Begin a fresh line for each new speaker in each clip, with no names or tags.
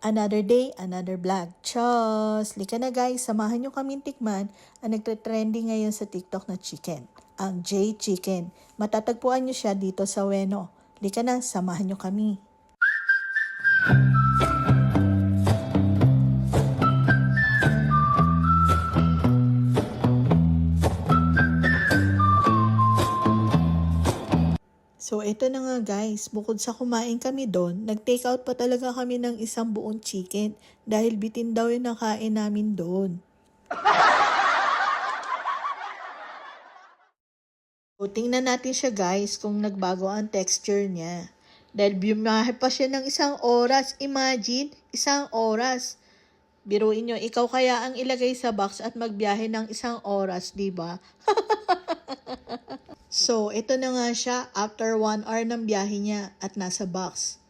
Another day, another vlog. Chos! Lika na guys, samahan nyo kaming tikman ang nagtre-trending ngayon sa TikTok na chicken. Ang J Chicken. Matatagpuan nyo siya dito sa Ueno. Lika na, samahan nyo kami. So, ito na nga guys, bukod sa kumain kami doon, nag-take out pa talaga kami ng isang buong chicken dahil bitin daw yung nakain namin doon. So, tingnan natin siya guys kung nagbago ang texture niya. Dahil bumahe pa siya ng isang oras. Imagine, isang oras. Biruin nyo, ikaw kaya ang ilagay sa box at magbiyahe ng isang oras, di ba? So, ito na nga siya after 1 hour ng biyahe niya at nasa box.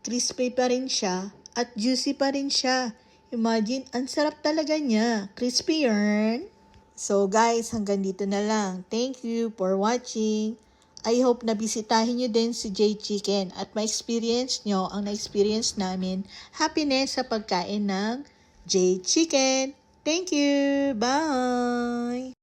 Crispy pa rin siya at juicy pa rin siya. Imagine, ang sarap talaga niya. Crispy yarn. So guys, hanggang dito na lang. Thank you for watching. I hope na bisitahin nyo din si J Chicken at ma-experience nyo ang na-experience namin happiness sa pagkain ng J Chicken. Thank you. Bye!